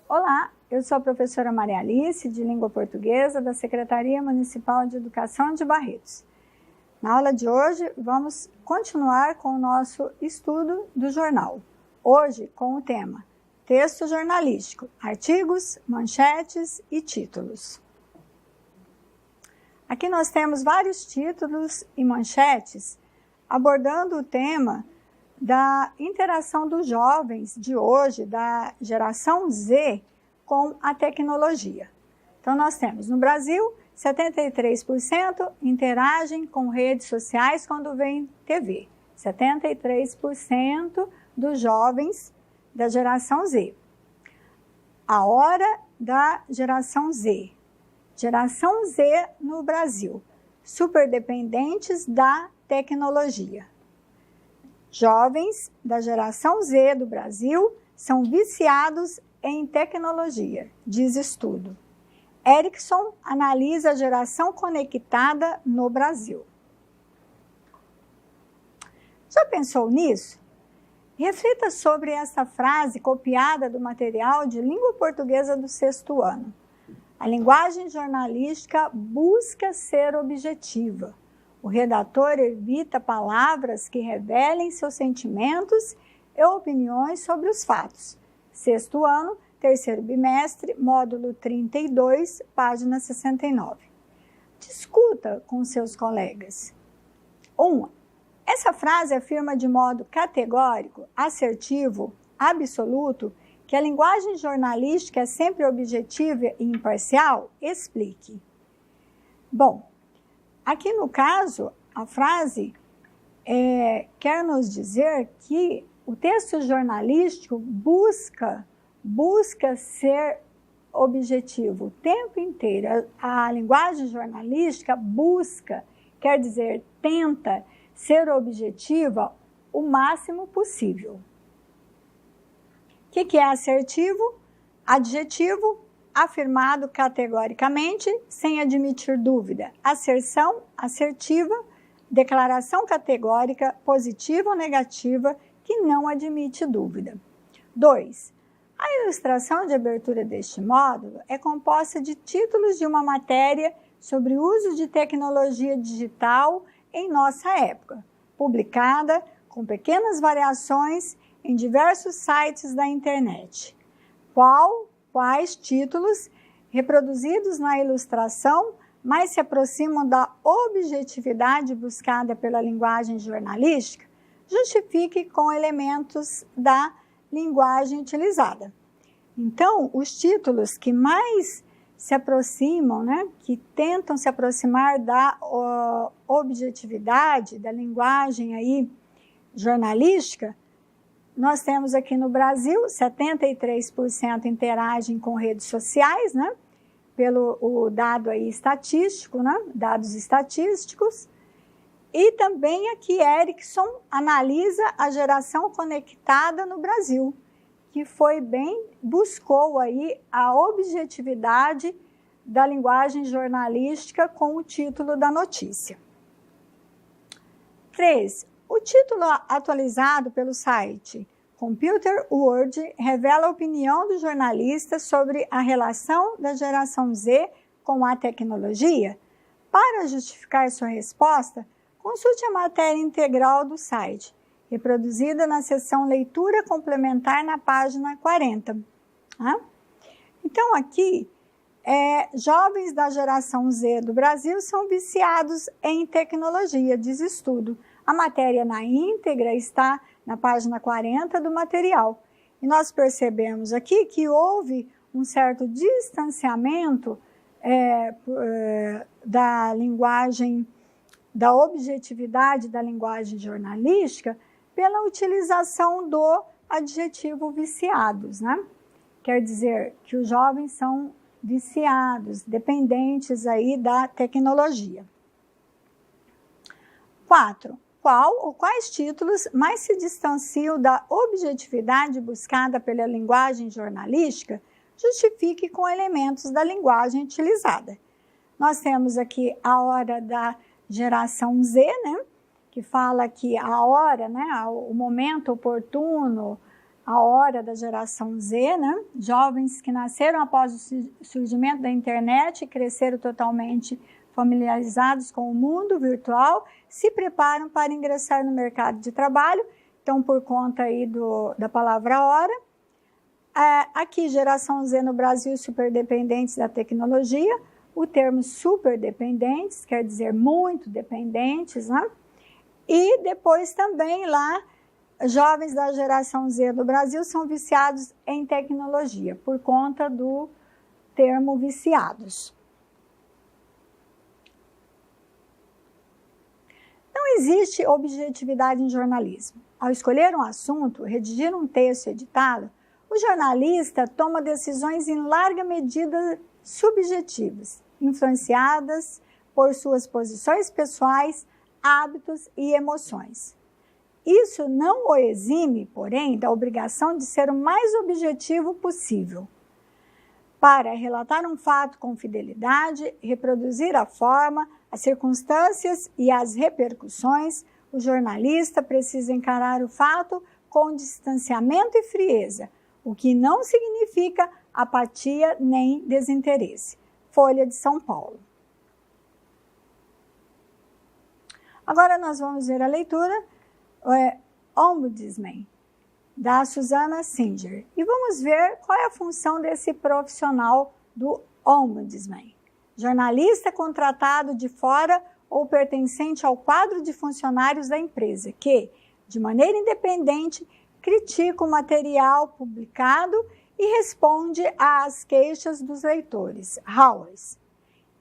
Olá, eu sou a professora Maria Alice, de Língua Portuguesa, da Secretaria Municipal de Educação de Barretos. Na aula de hoje, vamos continuar com o nosso estudo do jornal. Hoje, com o tema Texto jornalístico, artigos, manchetes e títulos. Aqui nós temos vários títulos e manchetes abordando o tema da interação dos jovens de hoje, da geração Z, com a tecnologia. Então, nós temos no Brasil, 73% interagem com redes sociais quando vêem TV. 73% dos jovens da geração Z. A hora da geração Z. Geração Z no Brasil, superdependentes da tecnologia. Jovens da geração Z do Brasil são viciados em tecnologia, diz estudo. Ericsson analisa a geração conectada no Brasil. Já pensou nisso? Reflita sobre essa frase copiada do material de língua portuguesa do 6º ano. A linguagem jornalística busca ser objetiva. O redator evita palavras que revelem seus sentimentos e opiniões sobre os fatos. 6º ano, 3º bimestre, módulo 32, página 69. Discuta com seus colegas. 1. Essa frase afirma de modo categórico, assertivo, absoluto, que a linguagem jornalística é sempre objetiva e imparcial? Explique. Bom, aqui no caso, a frase quer nos dizer que o texto jornalístico busca ser objetivo o tempo inteiro. A linguagem jornalística busca, quer dizer, tenta ser objetiva o máximo possível. O que é assertivo? Adjetivo, afirmado categoricamente, sem admitir dúvida. Asserção, assertiva, declaração categórica, positiva ou negativa, que não admite dúvida. 2. A ilustração de abertura deste módulo é composta de títulos de uma matéria sobre o uso de tecnologia digital em nossa época, publicada com pequenas variações em diversos sites da internet. Quais títulos reproduzidos na ilustração mais se aproximam da objetividade buscada pela linguagem jornalística? Justifique com elementos da linguagem utilizada. Então, os títulos que mais se aproximam, que tentam se aproximar da objetividade, da linguagem aí jornalística, nós temos aqui no Brasil, 73% interagem com redes sociais, pelo o dado aí estatístico, dados estatísticos. E também aqui Ericsson analisa a geração conectada no Brasil, que buscou aí a objetividade da linguagem jornalística com o título da notícia. 3. O título atualizado pelo site Computer World revela a opinião do jornalista sobre a relação da geração Z com a tecnologia. Para justificar sua resposta, consulte a matéria integral do site, reproduzida na seção Leitura Complementar na página 40. Então, aqui, jovens da geração Z do Brasil são viciados em tecnologia, diz estudo. A matéria na íntegra está na página 40 do material. E nós percebemos aqui que houve um certo distanciamento da linguagem, da objetividade da linguagem jornalística pela utilização do adjetivo viciados, Quer dizer que os jovens são viciados, dependentes aí da tecnologia. 4. Qual ou quais títulos mais se distanciam da objetividade buscada pela linguagem jornalística? Justifique com elementos da linguagem utilizada. Nós temos aqui a hora da geração Z, que fala que a hora, o momento oportuno, a hora da geração Z, né? Jovens que nasceram após o surgimento da internet e cresceram totalmente familiarizados com o mundo virtual, se preparam para ingressar no mercado de trabalho. Então, por conta aí da palavra hora, aqui, geração Z no Brasil, superdependentes da tecnologia. O termo superdependentes quer dizer muito dependentes, né? E depois também lá, jovens da geração Z do Brasil são viciados em tecnologia, por conta do termo viciados. Não existe objetividade em jornalismo. Ao escolher um assunto, redigir um texto e editá-lo, o jornalista toma decisões em larga medida subjetivas, influenciadas por suas posições pessoais, hábitos e emoções. Isso não o exime, porém, da obrigação de ser o mais objetivo possível. Para relatar um fato com fidelidade, reproduzir a forma, as circunstâncias e as repercussões, o jornalista precisa encarar o fato com distanciamento e frieza, o que não significa apatia nem desinteresse. Folha de São Paulo. Agora nós vamos ver a leitura Ombudsman, da Susana Singer. E vamos ver qual é a função desse profissional do Ombudsman. Jornalista contratado de fora ou pertencente ao quadro de funcionários da empresa, que, de maneira independente, critica o material publicado e responde às queixas dos leitores. Hours.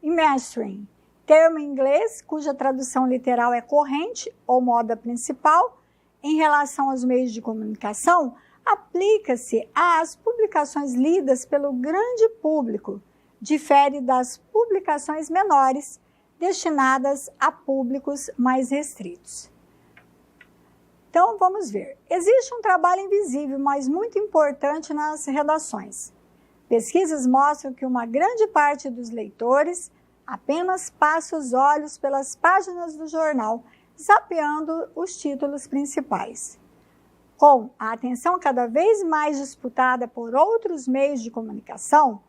E mastering, termo em inglês cuja tradução literal é corrente ou moda principal, em relação aos meios de comunicação, aplica-se às publicações lidas pelo grande público, difere das publicações menores, destinadas a públicos mais restritos. Então, vamos ver. Existe um trabalho invisível, mas muito importante nas redações. Pesquisas mostram que uma grande parte dos leitores apenas passa os olhos pelas páginas do jornal, zapeando os títulos principais. Com a atenção cada vez mais disputada por outros meios de comunicação,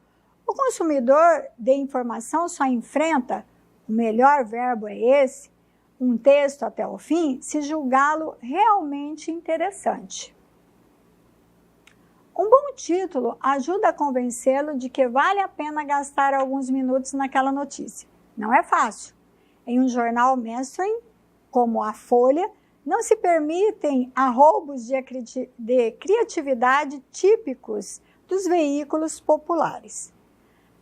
o consumidor de informação só enfrenta, o melhor verbo é esse, um texto até o fim, se julgá-lo realmente interessante. Um bom título ajuda a convencê-lo de que vale a pena gastar alguns minutos naquela notícia. Não é fácil. Em um jornal mainstream, como a Folha, não se permitem arroubos de criatividade típicos dos veículos populares.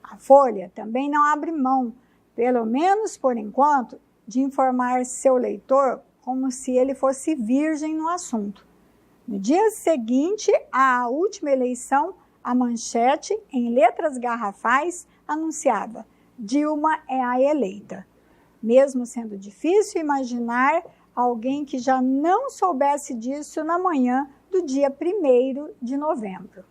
A Folha também não abre mão, pelo menos por enquanto, de informar seu leitor como se ele fosse virgem no assunto. No dia seguinte à última eleição, a manchete, em letras garrafais, anunciava: Dilma é a eleita. Mesmo sendo difícil imaginar alguém que já não soubesse disso na manhã do dia 1º de novembro.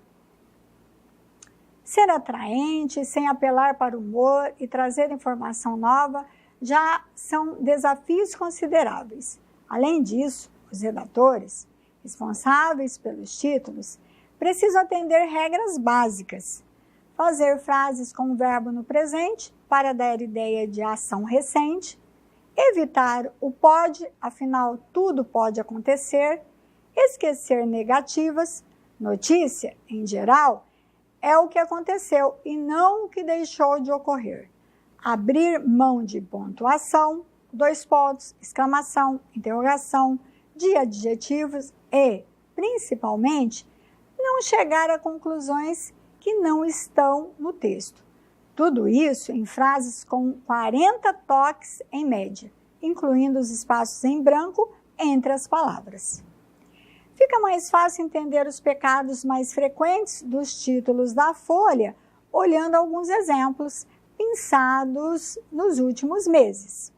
Ser atraente, sem apelar para o humor e trazer informação nova já são desafios consideráveis. Além disso, os redatores, responsáveis pelos títulos, precisam atender regras básicas. Fazer frases com verbo no presente para dar ideia de ação recente, evitar o pode, afinal tudo pode acontecer, esquecer negativas, notícia, em geral, é o que aconteceu e não o que deixou de ocorrer. Abrir mão de pontuação, 2 pontos, exclamação, interrogação, de adjetivos e, principalmente, não chegar a conclusões que não estão no texto. Tudo isso em frases com 40 toques em média, incluindo os espaços em branco entre as palavras. Fica mais fácil entender os pecados mais frequentes dos títulos da Folha, olhando alguns exemplos pensados nos últimos meses.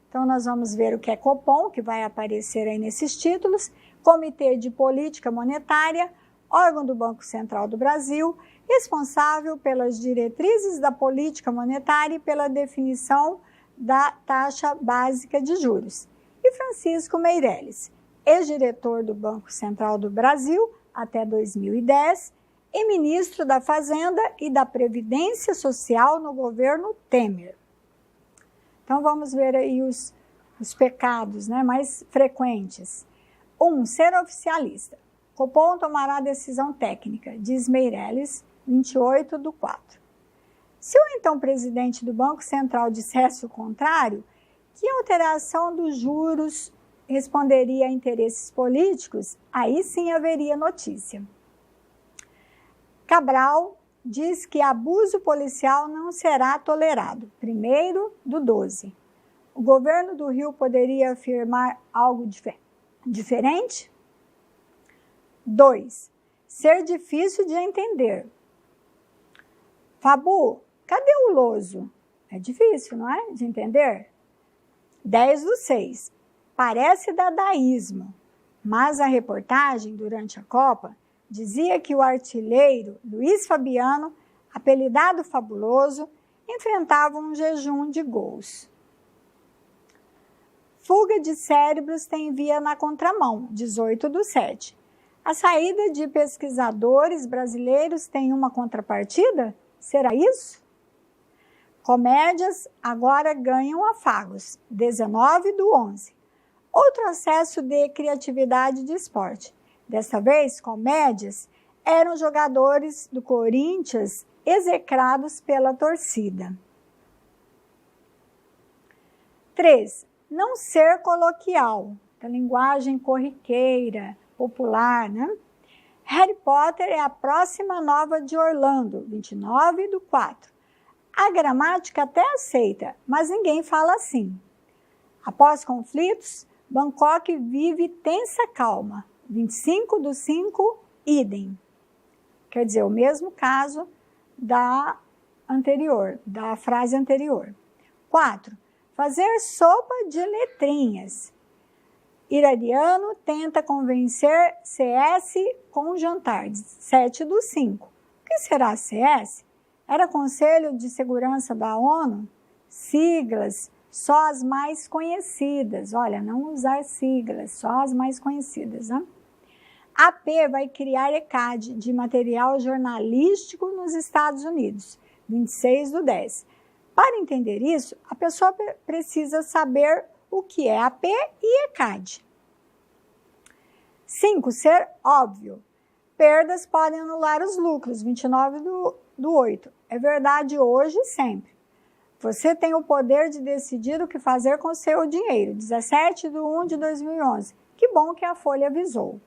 Então, nós vamos ver o que é Copom, que vai aparecer aí nesses títulos, Comitê de Política Monetária, órgão do Banco Central do Brasil, responsável pelas diretrizes da política monetária e pela definição da taxa básica de juros. E Francisco Meirelles, ex-diretor do Banco Central do Brasil, até 2010 e ministro da Fazenda e da Previdência Social no governo Temer. Então, vamos ver aí os pecados, né, mais frequentes. 1. Ser oficialista. Copom tomará decisão técnica, diz Meirelles, 28/4. Se o então presidente do Banco Central dissesse o contrário, que a alteração dos juros responderia a interesses políticos, aí sim haveria notícia. Cabral diz que abuso policial não será tolerado, 1/12. O governo do Rio poderia afirmar algo diferente? 2. Ser difícil de entender. Fabu, cadê o Loso? É difícil, não é? De entender? 10/6. Parece dadaísmo, mas a reportagem durante a Copa dizia que o artilheiro Luiz Fabiano, apelidado Fabuloso, enfrentava um jejum de gols. Fuga de cérebros tem via na contramão, 18/7. A saída de pesquisadores brasileiros tem uma contrapartida? Será isso? Comédias agora ganham afagos, 19/11. Outro acesso de criatividade de esporte. Desta vez, comédias eram jogadores do Corinthians execrados pela torcida. 3. Não ser coloquial, da linguagem corriqueira, popular, né? Harry Potter é a próxima nova de Orlando, 29/4. A gramática até aceita, mas ninguém fala assim. Após conflitos, Bangkok vive tensa calma, 25/5, idem. Quer dizer, o mesmo caso da frase anterior. 4. Fazer sopa de letrinhas. Iraniano tenta convencer CS com jantar, 7/5. O que será CS? Era Conselho de Segurança da ONU? Siglas, só as mais conhecidas. Olha, não usar siglas, só as mais conhecidas, né? AP vai criar ECAD, de material jornalístico nos Estados Unidos, 26/10. Para entender isso, a pessoa precisa saber o que é AP e ECAD. 5. Ser óbvio. Perdas podem anular os lucros, 29/8. É verdade hoje e sempre. Você tem o poder de decidir o que fazer com o seu dinheiro, 17/1/2011. Que bom que a Folha avisou.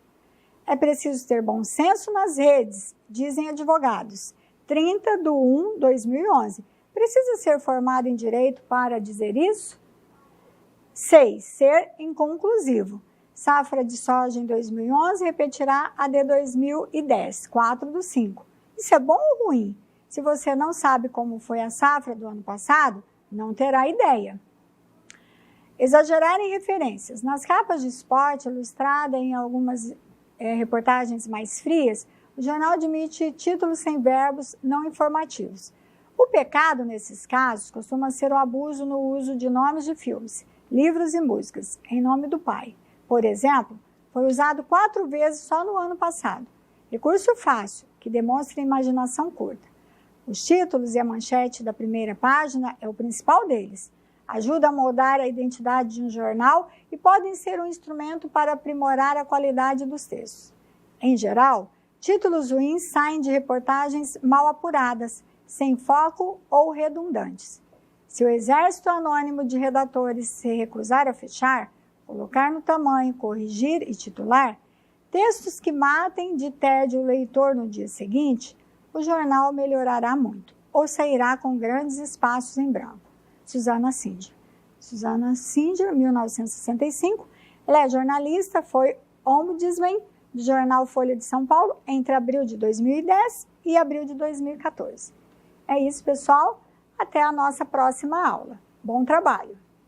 É preciso ter bom senso nas redes, dizem advogados, 30/1/2011. Precisa ser formado em direito para dizer isso? 6. Ser inconclusivo. Safra de soja em 2011 repetirá a de 2010, 4/5. Isso é bom ou ruim? Se você não sabe como foi a safra do ano passado, não terá ideia. Exagerar em referências. Nas capas de esporte, ilustrada em algumas reportagens mais frias, o jornal admite títulos sem verbos não informativos. O pecado, nesses casos, costuma ser o abuso no uso de nomes de filmes, livros e músicas, em nome do pai. Por exemplo, foi usado 4 vezes só no ano passado. Recurso fácil, que demonstra imaginação curta. Os títulos e a manchete da primeira página é o principal deles. Ajuda a moldar a identidade de um jornal e podem ser um instrumento para aprimorar a qualidade dos textos. Em geral, títulos ruins saem de reportagens mal apuradas, sem foco ou redundantes. Se o exército anônimo de redatores se recusar a fechar, colocar no tamanho, corrigir e titular, textos que matem de tédio o leitor no dia seguinte, o jornal melhorará muito, ou sairá com grandes espaços em branco. Susana Singer. Susana Singer, 1965. Ela é jornalista, foi ombudsman do jornal Folha de São Paulo entre abril de 2010 e abril de 2014. É isso, pessoal. Até a nossa próxima aula. Bom trabalho!